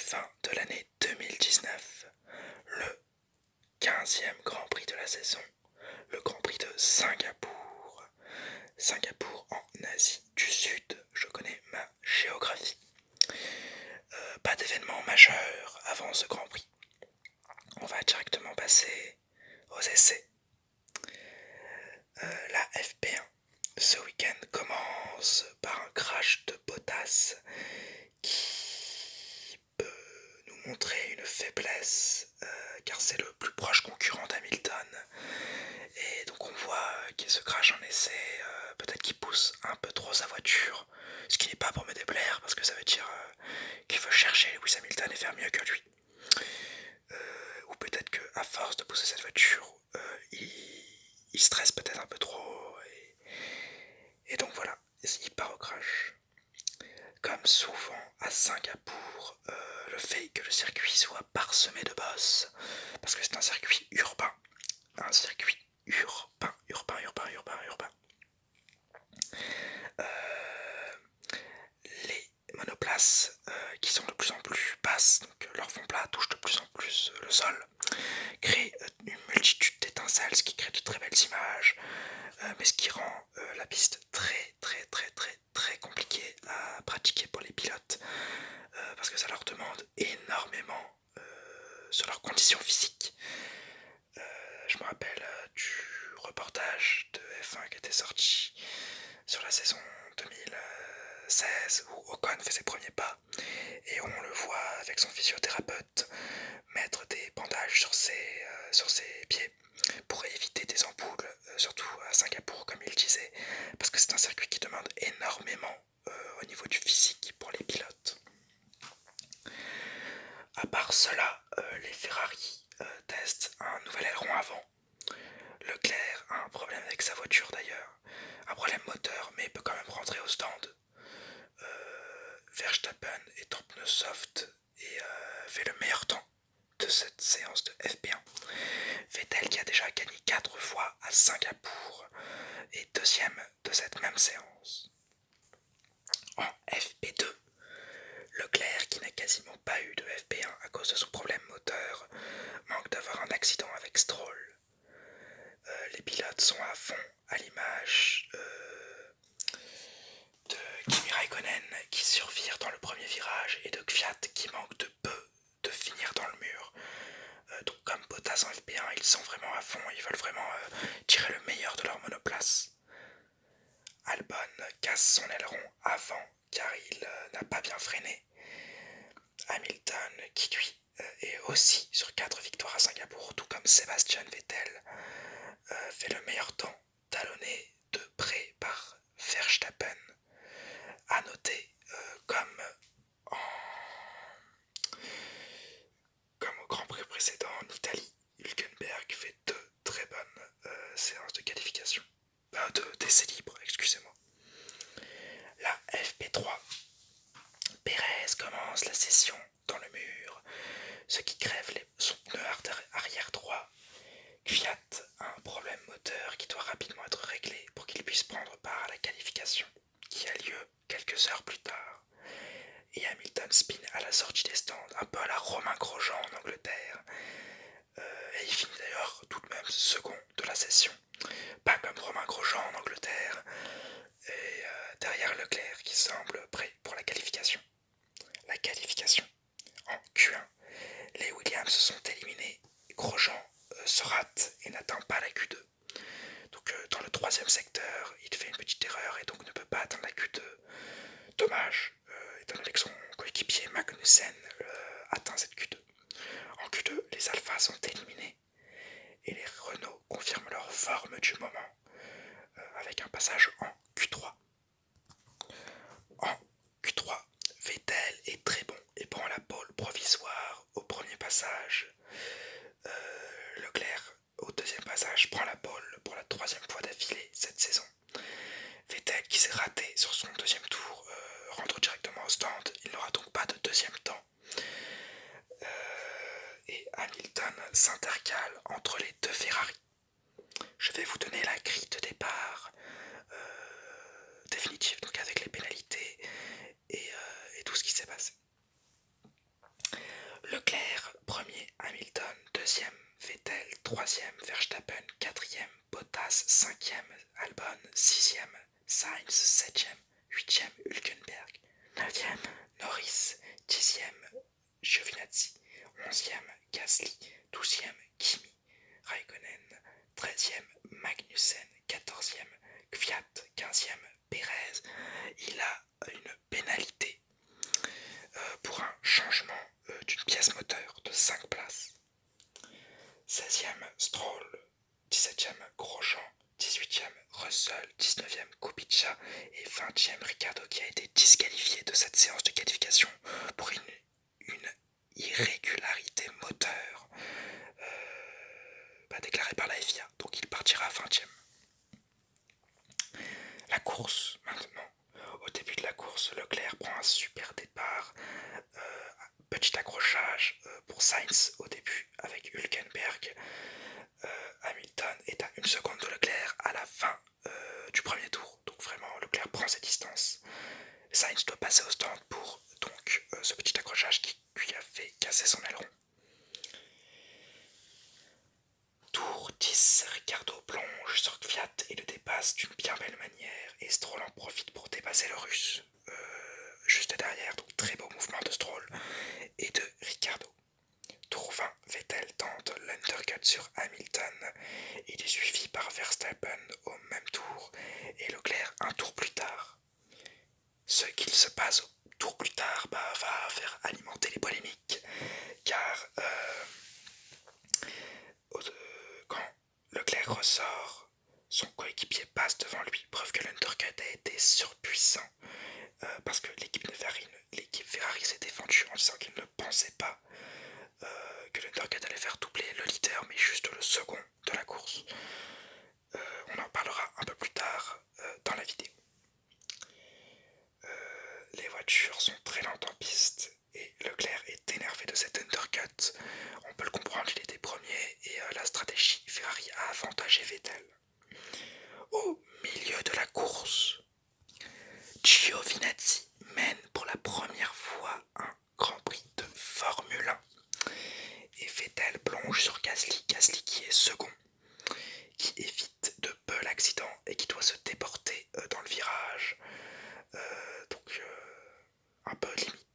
fin de l'année 2019, le 15e Grand Prix de la saison, le Grand Prix de Singapour. Singapour en Asie du Sud, je connais ma géographie. Pas d'événement majeur avant ce Grand Prix. On va directement passer aux essais. La FP1 ce week-end commence par un crash de Bottas qui peut nous montrer une faiblesse car c'est le plus proche concurrent d'Hamilton et donc on voit qu'il se crash en essai, peut-être qu'il pousse un peu trop sa voiture, ce qui n'est pas pour me déplaire parce que ça veut dire qu'il veut chercher Lewis Hamilton et faire mieux que lui, ou peut-être qu'à force de pousser cette voiture il stresse peut-être un peu trop et donc voilà, il part au crash. Comme souvent à Singapour, le fait que le circuit soit parsemé de bosses, parce que c'est un circuit urbain, urbain. Les monoplaces qui sont de plus en plus basses, donc leur fond plat touche de plus en plus le sol, créent une multitude d'étincelles, ce qui crée de très belles images, mais ce qui rend la piste très compliquée à pratiquer pour les pilotes, parce que ça leur demande énormément sur leurs conditions physiques. Je me rappelle du reportage de F1 qui était sorti sur la saison 2016 où Ocon fait ses premiers pas et on le voit avec son physiothérapeute mettre des bandages sur ses pieds pour éviter des ampoules, surtout à Singapour comme il disait, parce que c'est un circuit qui demande énormément au niveau du physique pour les pilotes. À part cela, les Ferrari testent un nouvel aileron avant. Leclerc a un problème avec sa voiture d'ailleurs, un problème moteur, mais il peut quand même rentrer au stand. Verstappen est en pneu soft et fait le meilleur temps de cette séance de FP1. Vettel qui a déjà gagné 4 fois à Singapour est deuxième de cette même séance. En FP2, Leclerc, qui n'a quasiment pas eu de FP1 à cause de son problème moteur, manque d'avoir un accident avec Stroll. Les pilotes sont à fond, à l'image de Kimi Raikkonen qui survire dans le premier virage et de Kvyat qui manque de peu de finir dans le mur. Donc comme Bottas en FP1, ils sont vraiment à fond, ils veulent vraiment tirer le meilleur de leur monoplace. Albon casse son aileron avant car il n'a pas bien freiné. Hamilton qui lui est aussi sur 4 victoires à Singapour, tout comme Sebastian Vettel, fait le meilleur temps, talonné de près par Verstappen. À noter, comme au Grand Prix précédent en Italie, Hülkenberg fait 2 très bonnes séances de qualification. D'essais libres, excusez-moi. La FP3. Perez commence la session dans le mur, ce qui crève son pneu arrière droit. Kvyat a un problème moteur qui doit rapidement être réglé pour qu'il puisse prendre part à la qualification, qui a lieu quelques heures plus tard. Et Hamilton spin à la sortie des stands, un peu à la Romain Grosjean en Angleterre. Et il finit d'ailleurs tout de même second de la session. Pas comme Romain Grosjean en Angleterre. Et derrière Leclerc qui semble prêt pour la qualification. La qualification en Q1. Les Williams sont éliminés. Grosjean se rate et n'atteint pas la Q2. Donc dans le troisième secteur, il fait une petite erreur et donc ne peut pas atteindre la Q2. Dommage, étant donné que son coéquipier Magnussen atteint cette Q2. En Q2, les Alphas sont éliminés et les Renault confirment leur forme du moment avec un passage en Q3. En Q3, Vettel est très bon et prend la pole provisoire au premier passage. Leclerc, au deuxième passage, prend la pole pour la 3e fois d'affilée cette saison. Vettel, qui s'est raté sur son deuxième tour, rentre directement au stand. Il n'aura donc pas de deuxième temps. Et Hamilton s'intercale entre les 2 Ferrari. Je vais vous donner la grille de départ définitive, donc avec les pénalités et tout ce qui s'est passé. troisième, Verstappen, quatrième, Bottas, cinquième, Albon, sixième, Sainz, septième, huitième, Hülkenberg, neuvième, Norris, dixième, Giovinazzi, onzième, Gasly, douzième, Kimi, Raikkonen, treizième, Magnussen, quatorzième, Kvyat, quinzième, Perez. Il a une pénalité pour un changement d'une pièce moteur de 5 places. 16e, Stroll, 17e, Grosjean, 18e, Russell, 19e, Kubica et 20e, Ricciardo qui a été disqualifié de cette séance de qualification pour une irrégularité moteur déclarée par la FIA. Donc il partira 20e. La course maintenant. Au début de la course, Leclerc prend un super départ. Petit accrochage pour Sainz au début avec Hülkenberg. Hamilton est à 1 seconde de Leclerc à la fin du premier tour. Donc vraiment, Leclerc prend ses distances. Sainz doit passer au stand pour donc ce petit accrochage qui lui a fait casser son aileron. Tour 10, Ricciardo plonge sur Kvyat et le dépasse d'une bien belle manière et Stroll en profite pour dépasser le Russe juste derrière, donc très beau mouvement de Stroll et de Ricciardo. Tour 20, Vettel tente l'undercut sur Hamilton, il est suivi par Verstappen au même tour et Leclerc un tour plus tard. Ce qu'il se passe au tour plus tard va faire alimenter les polémiques car quand Leclerc ressort, son coéquipier passe devant lui, preuve que l'undercut a été surpuissant parce que l'équipe Ferrari s'est défendue en disant qu'il ne pensait pas que l'undercut allait faire doubler le leader mais juste le second de la course. On en parlera un peu plus tard dans la vidéo. Les voitures sont très lentes en piste et Leclerc est énervé de cet undercut. On peut le comprendre, il était premier et la stratégie Ferrari a avantagé Vettel. Au milieu de la course, Giovinazzi mène pour la première fois un Grand Prix de Formule 1 et Vettel plonge sur Gasly qui est second, qui évite de peu l'accident et qui doit se déporter dans le virage. Donc un peu limite.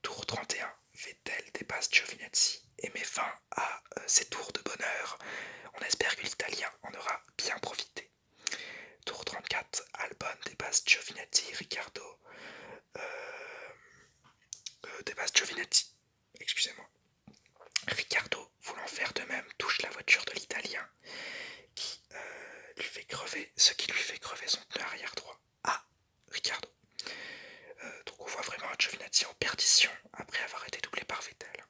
Tour 31, Vettel dépasse Giovinazzi et met fin à ses tours de bonheur. On espère que l'Italien en aura bien profité. Tour 34, Albon dépasse Giovinazzi, Ricciardo dépasse Giovinazzi, excusez-moi. Ricciardo, voulant faire de même, touche la voiture de l'Italien qui lui fait crever, ce qui lui fait crever son pneu arrière droit à Ricciardo. Donc on voit vraiment un Giovinazzi en perdition après avoir été doublé par Vettel.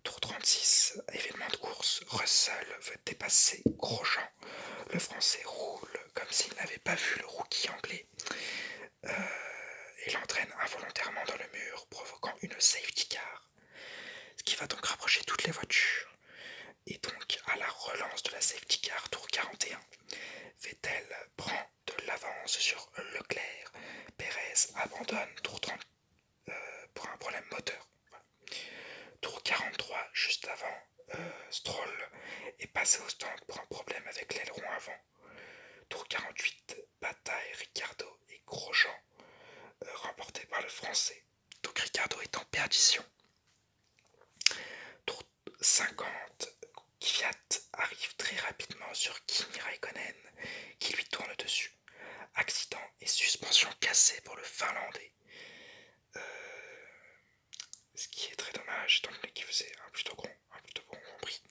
Tour 36, événement de course, Russell veut dépasser Grosjean. Le Français roule comme s'il n'avait pas vu le rookie anglais et l'entraîne involontairement dans le mur, provoquant une safety car. Ce qui va donc rapprocher toutes les voitures. Et donc à la relance de la safety car, tour 41, Vettel prend de l'avance sur Leclerc. Perez abandonne tour 30 pour un problème moteur. Voilà. Tour 43, juste avant, Stroll est passé au stand pour un problème avec l'aileron avant. Tour 48, bataille Ricciardo et Grosjean, remporté par le Français. Donc Ricciardo est en perdition. Tour 50, Kvyat arrive très rapidement sur Kimi Raikkonen qui lui tourne dessus. Accident et suspension cassée pour le Finlandais. Ce qui est très dommage étant donné qu'il faisait un plutôt bon Grand Prix.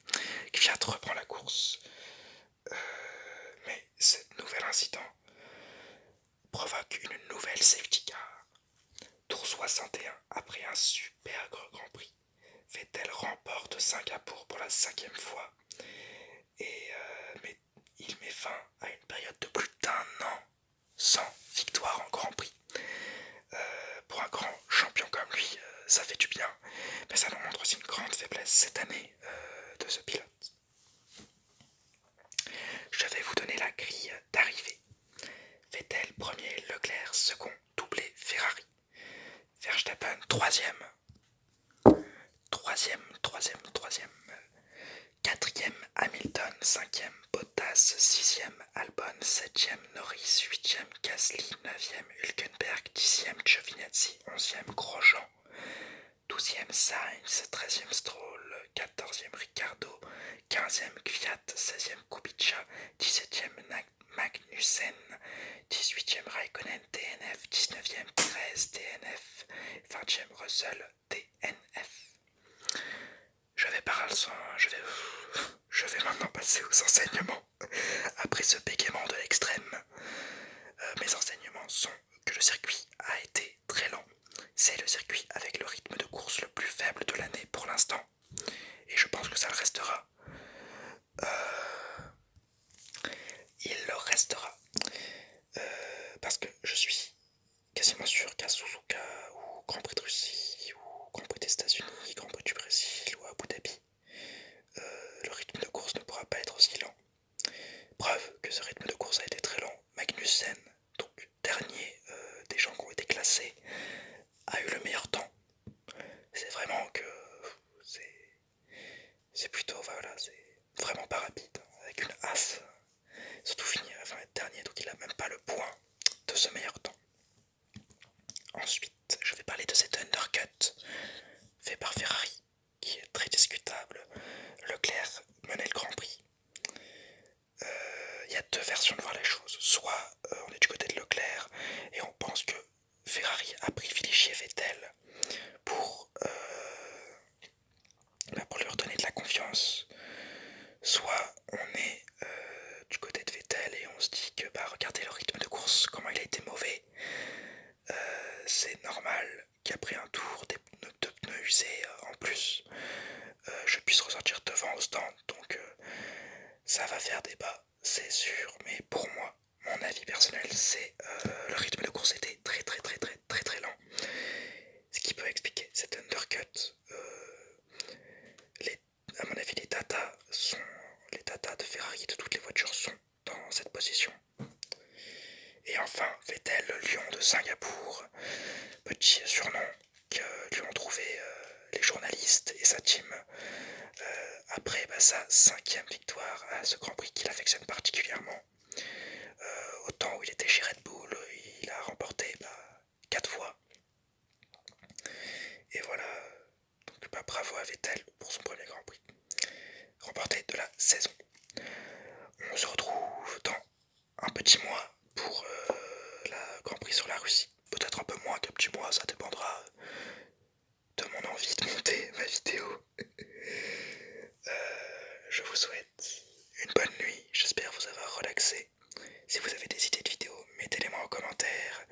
Kvyat reprend la course. Mais ce nouvel incident provoque une nouvelle safety car. Tour 61, après un super Grand Prix, Vettel remporte Singapour pour la 5e fois et mais il met fin à une période de plus d'1 an sans victoire en Grand Prix. Pour un grand champion comme lui, ça fait du bien, mais ça nous montre aussi une grande faiblesse cette année de ce pilote. Je vais vous donner la grille d'arrivée. Vettel premier, Leclerc second, doublé Ferrari. Verstappen troisième. 4e Hamilton, 5e Bottas, 6e Albon, 7e Norris, 8e Gasly, 9e Hülkenberg, 10e Giovinazzi, 11e Grosjean, 12e Sainz, 13e Stroll, 14e Ricciardo, 15e Kvyat, 16e Kubica, 17e Magnussen, 18e Raikkonen DNF, 19e Perez DNF, 20e Russell DNF. Je vais maintenant passer aux enseignements. Après ce bégaiement de l'extrême, mes enseignements sont que le circuit a été très lent. C'est le circuit avec le rythme de course le plus faible de l'année pour l'instant. Et je pense que ça le restera. Il le restera. Parce que je suis quasiment sûr qu'à Suzuka ou Grand Prix de Russie ou Grand Prix des États-Unis, Grand Prix du Brésil ou Abu Dhabi, le rythme de course ne pourra pas être aussi lent. Preuve que ce rythme de course a été très lent. Magnussen, donc dernier des gens qui ont été classés, a eu le meilleur temps. C'est vraiment que c'est plutôt, voilà, c'est vraiment pas rapide, avec une As, surtout finir, enfin être dernier, donc il a même pas le point de ce meilleur temps. Ensuite, je vais parler de cet undercut fait par Ferrari, qui est très discutable. Leclerc menait le Grand Prix. Il y a deux versions de voir les choses. Soit on est du côté de Leclerc et on pense que Ferrari a privilégié Vettel pour lui redonner de la confiance. Soit on est du côté de Vettel et on se dit que regardez le rythme de course, comment il a été mauvais. C'est normal qu'après un tour de pneus usés en plus, je puisse ressortir devant au stand. Donc ça va faire débat, c'est sûr. Mais pour moi, mon avis personnel, c'est le rythme de course était très lent. Ce qui peut expliquer cet undercut. À mon avis, les datas de Ferrari de toutes les voitures sont dans cette position. Et enfin, Vettel, le lion de Singapour, petit surnom que lui ont trouvé les journalistes et sa team après sa 5e victoire à ce Grand Prix qu'il affectionne particulièrement. Au temps où il était chez Red Bull, il a remporté 4 fois. Et voilà, donc bravo à Vettel pour son premier Grand Prix remporté de la saison. On se retrouve dans un petit mois pour la Grand Prix sur la Russie. Peut-être un peu moins qu'un petit mois, ça dépendra de mon envie de monter ma vidéo. Je vous souhaite une bonne nuit, j'espère vous avoir relaxé. Si vous avez des idées de vidéos, mettez-les moi en commentaire.